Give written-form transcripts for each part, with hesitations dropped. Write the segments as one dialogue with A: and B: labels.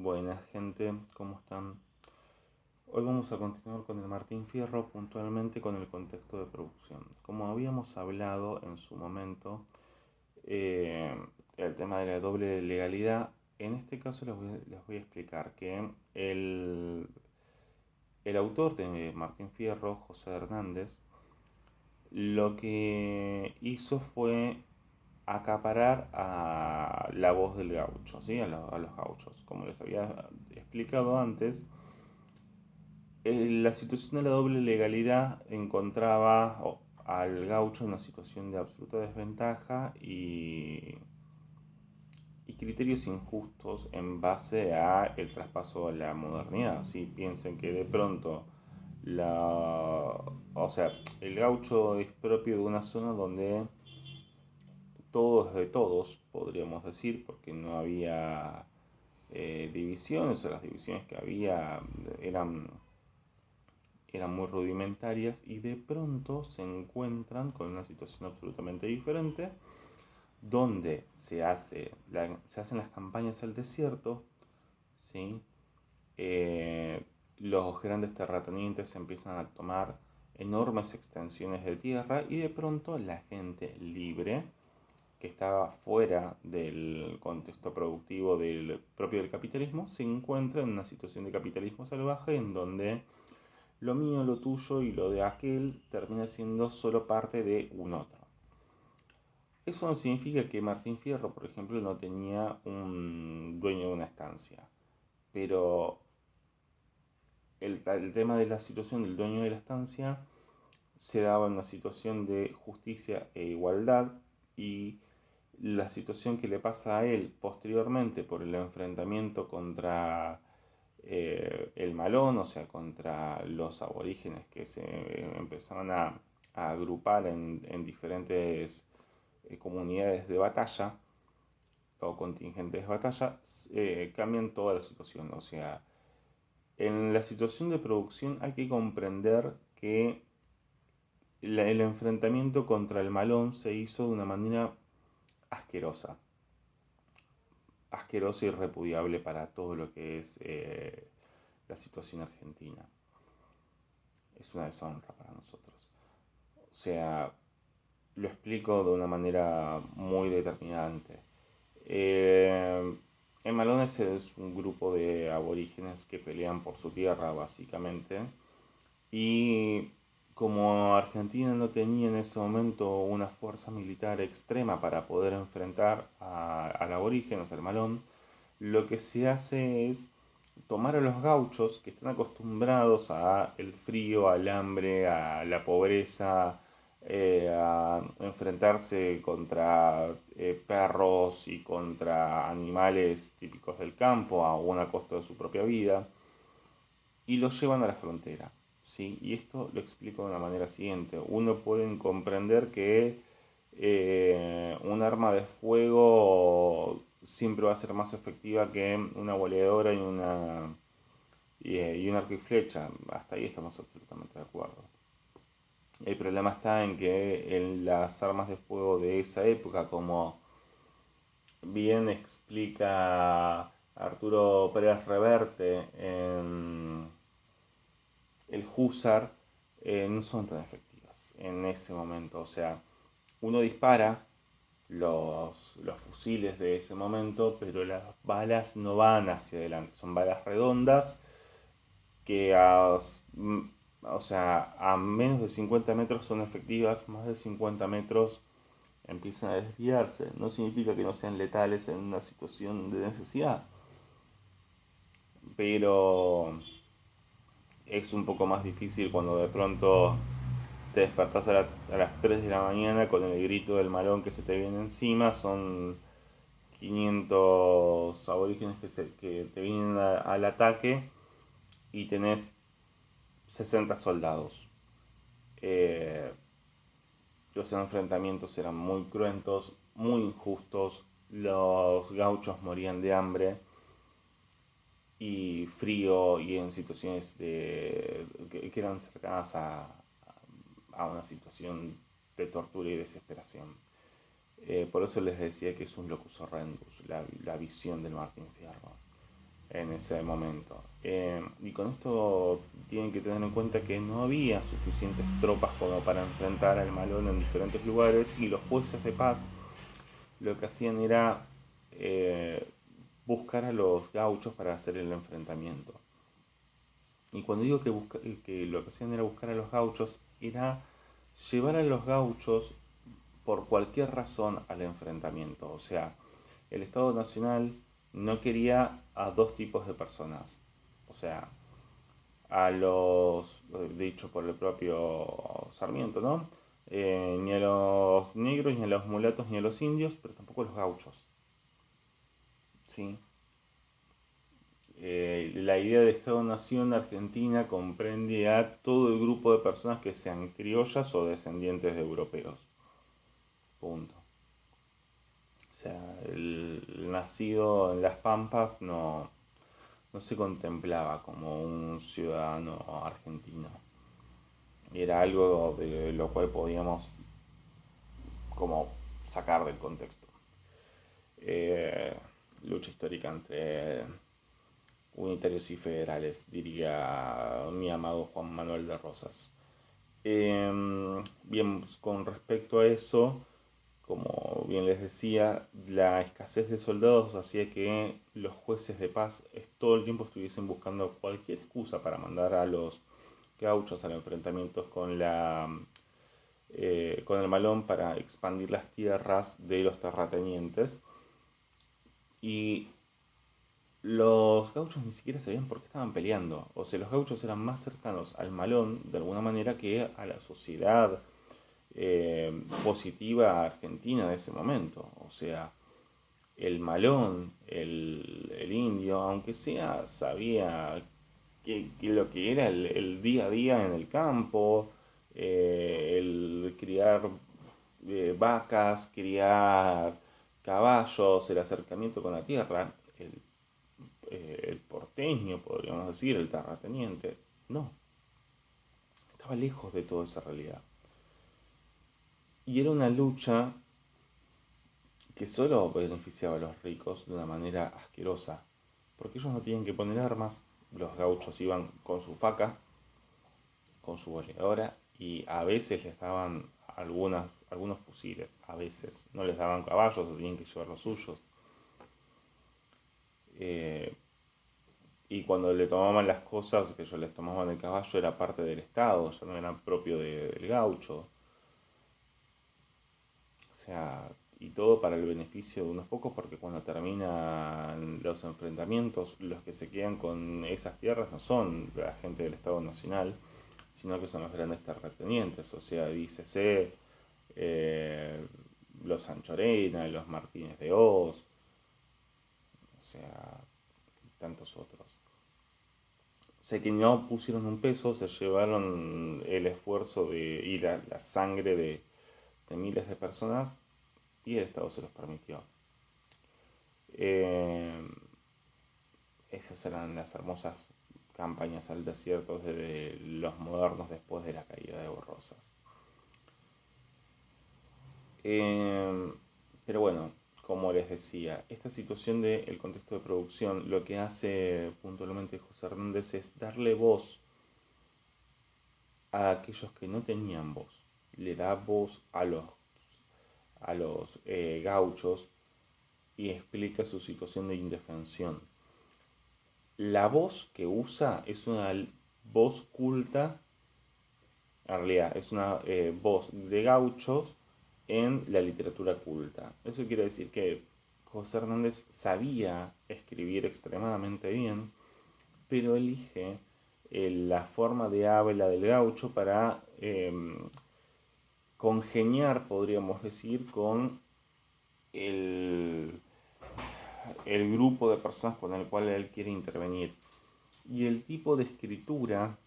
A: Buenas gente, ¿cómo están? Hoy vamos a continuar con el Martín Fierro, puntualmente con el contexto de producción. Como habíamos hablado en su momento, eh, el tema de la doble legalidad, en este caso les voy a explicar que el autor de Martín Fierro, José Hernández, lo que hizo fue acaparar a la voz del gaucho, ¿sí? A los gauchos. Como les había explicado antes, la situación de la doble legalidad encontraba al gaucho en una situación de absoluta desventaja y criterios injustos en base a el traspaso a la modernidad. Si piensen que de pronto o sea, el gaucho es propio de una zona donde todo es de todos, podríamos decir, porque no había divisiones, o las divisiones que había eran muy rudimentarias y de pronto se encuentran con una situación absolutamente diferente donde se hacen las campañas al desierto, ¿sí? Los grandes terratenientes empiezan a tomar enormes extensiones de tierra y de pronto la gente libre que estaba fuera del contexto productivo del propio del capitalismo se encuentra en una situación de capitalismo salvaje en donde lo mío, lo tuyo y lo de aquel termina siendo solo parte de un otro. Eso no significa que Martín Fierro, por ejemplo, no tenía un dueño de una estancia. Pero el tema de la situación del dueño de la estancia se daba en una situación de justicia e igualdad y la situación que le pasa a él posteriormente por el enfrentamiento contra el malón, o sea, contra los aborígenes que se empezaron a agrupar en diferentes comunidades de batalla o contingentes de batalla, cambian toda la situación. O sea, en la situación de producción hay que comprender que el enfrentamiento contra el malón se hizo de una manera asquerosa, asquerosa y repudiable para todo lo que es la situación argentina. Es una deshonra para nosotros. O sea, lo explico de una manera muy determinante. Eh, en Malones es un grupo de aborígenes que pelean por su tierra, básicamente. Y como Argentina no tenía en ese momento una fuerza militar extrema para poder enfrentar al aborigen, o sea, al malón, lo que se hace es tomar a los gauchos que están acostumbrados a el frío, al hambre, a la pobreza, a enfrentarse contra perros y contra animales típicos del campo, a una costa de su propia vida, y los llevan a la frontera. ¿Sí? Y esto lo explico de una manera siguiente. Uno puede comprender que un arma de fuego siempre va a ser más efectiva que una boleadora y un arco y flecha. Hasta ahí estamos absolutamente de acuerdo. El problema está en que en las armas de fuego de esa época, como bien explica Arturo Pérez Reverte en el Husar, no son tan efectivas en ese momento. O sea, uno dispara los fusiles de ese momento, pero las balas no van hacia adelante. Son balas redondas que o sea, a menos de 50 metros son efectivas, más de 50 metros empiezan a desviarse. No significa que no sean letales en una situación de necesidad, pero es un poco más difícil cuando de pronto te despertás a las 3 de la mañana con el grito del malón que se te viene encima. Son 500 aborígenes que te vienen al ataque y tenés 60 soldados. Eh, los enfrentamientos eran muy cruentos, muy injustos. Los gauchos morían de hambre y frío y en situaciones que eran cercanas a una situación de tortura y desesperación. Por eso les decía que es un locus horrendus, la visión del Martín Fierro. en ese momento. Y con esto tienen que tener en cuenta que no había suficientes tropas como para enfrentar al Malón en diferentes lugares, y los jueces de paz lo que hacían era buscar a los gauchos para hacer el enfrentamiento. Y cuando digo que lo que hacían era buscar a los gauchos, era llevar a los gauchos por cualquier razón al enfrentamiento. O sea, el Estado Nacional no quería a dos tipos de personas. O sea, a los, dicho por el propio Sarmiento, ¿no? Ni a los negros, ni a los mulatos, ni a los indios, pero tampoco a los gauchos. ¿Sí? La idea de Estado-Nación argentina comprende a todo el grupo de personas que sean criollas o descendientes de europeos. Punto. O sea, el nacido en las Pampas no se contemplaba como un ciudadano argentino. Era algo de lo cual podíamos como sacar del contexto. Eh, Lucha histórica entre unitarios y federales, diría mi amado Juan Manuel de Rosas. Bien, con respecto a eso, como bien les decía, la escasez de soldados hacía que los jueces de paz todo el tiempo estuviesen buscando cualquier excusa para mandar a los gauchos a los enfrentamientos con el Malón para expandir las tierras de los terratenientes. Y los gauchos ni siquiera sabían por qué estaban peleando. O sea, los gauchos eran más cercanos al Malón de alguna manera que a la sociedad positiva argentina de ese momento. O sea, el Malón, el indio, aunque sea, sabía que lo que era el día a día en el campo, el criar vacas, criar caballos, el acercamiento con la tierra, el porteño, podríamos decir, el terrateniente, no, estaba lejos de toda esa realidad. Y era una lucha que solo beneficiaba a los ricos de una manera asquerosa, porque ellos no tenían que poner armas, los gauchos iban con su faca, con su boleadora, y a veces les daban algunos fusiles, a veces no les daban caballos o tenían que llevar los suyos. Eh, y cuando le tomaban las cosas que ellos les tomaban el caballo era parte del Estado, ya no era propio del gaucho. O sea, y todo para el beneficio de unos pocos, porque cuando terminan los enfrentamientos, los que se quedan con esas tierras no son la gente del Estado Nacional, sino que son los grandes terratenientes, o sea, dícese eh, los Anchorena, los Martínez de Hoz, o sea, tantos otros. O sea, que no pusieron un peso, se llevaron el esfuerzo y la sangre de miles de personas, y el Estado se los permitió. Eh, Esas eran las hermosas campañas al desierto de los modernos después de la caída de Rosas. Pero bueno, como les decía, esta situación del contexto de producción lo que hace puntualmente José Hernández es darle voz a aquellos que no tenían voz. Le da voz a los gauchos y explica su situación de indefensión. La voz que usa es una voz culta, en realidad es una voz de gauchos en la literatura culta. Eso quiere decir que José Hernández sabía escribir extremadamente bien, pero elige la forma de habla del gaucho para congeniar, podríamos decir, con el, el grupo de personas con el cual él quiere intervenir. Y el tipo de escritura,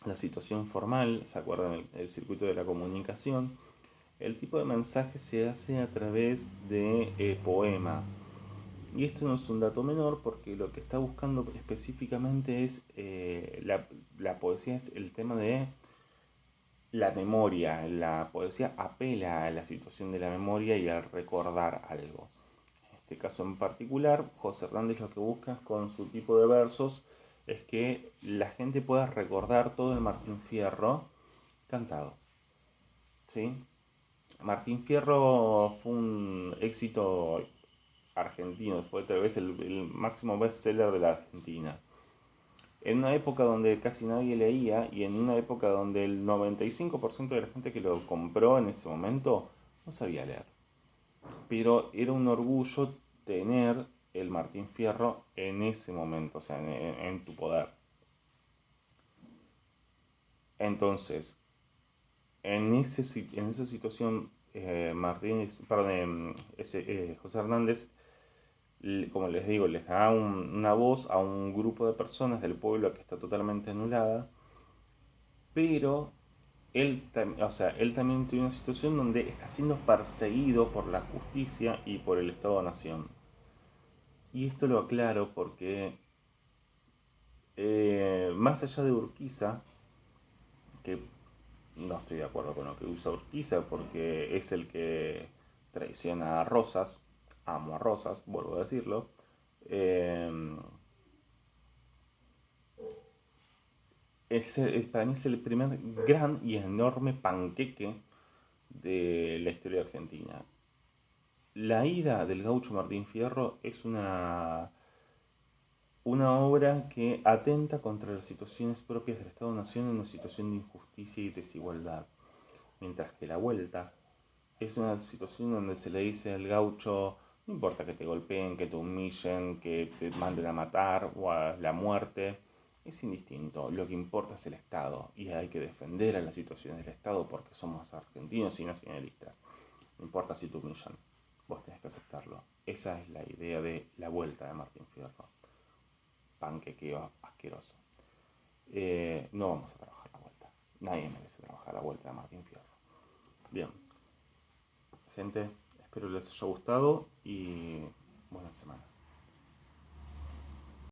A: la situación formal, ¿se acuerdan? El circuito de la comunicación. El tipo de mensaje se hace a través de poema. Y esto no es un dato menor porque lo que está buscando específicamente es la poesía, es el tema de la memoria. La poesía apela a la situación de la memoria y al recordar algo. este caso en particular, José Hernández lo que busca con su tipo de versos es que la gente pueda recordar todo el Martín Fierro cantado. ¿Sí? Martín Fierro fue un éxito argentino, fue tal vez el máximo bestseller de la Argentina. En una época donde casi nadie leía y en una época donde el 95% de la gente que lo compró en ese momento no sabía leer. Pero era un orgullo tener el Martín Fierro en ese momento, o sea, en tu poder. Entonces, en esa situación, José Hernández, como les digo, les da una voz a un grupo de personas del pueblo que está totalmente anulada, pero él también tiene una situación donde está siendo perseguido por la justicia y por el Estado-Nación. Y esto lo aclaro porque más allá de Urquiza, que no estoy de acuerdo con lo que usa Urquiza porque es el que traiciona a Rosas, amo a Rosas, vuelvo a decirlo, eh, para mí es el primer gran y enorme panqueque de la historia argentina. La ida del gaucho Martín Fierro es una obra que atenta contra las situaciones propias del Estado-Nación en una situación de injusticia y desigualdad. Mientras que la vuelta es una situación donde se le dice al gaucho, no importa que te golpeen, que te humillen, que te manden a matar o a la muerte, es indistinto. Lo que importa es el Estado y hay que defender a las situaciones del Estado porque somos argentinos y nacionalistas. No importa si te humillan, vos tenés que aceptarlo. Esa es la idea de la vuelta de Martín Fierro. Panquequeo asqueroso. No vamos a trabajar la vuelta. Nadie merece trabajar la vuelta de Martín Fierro. Bien, gente, espero les haya gustado y buena semana.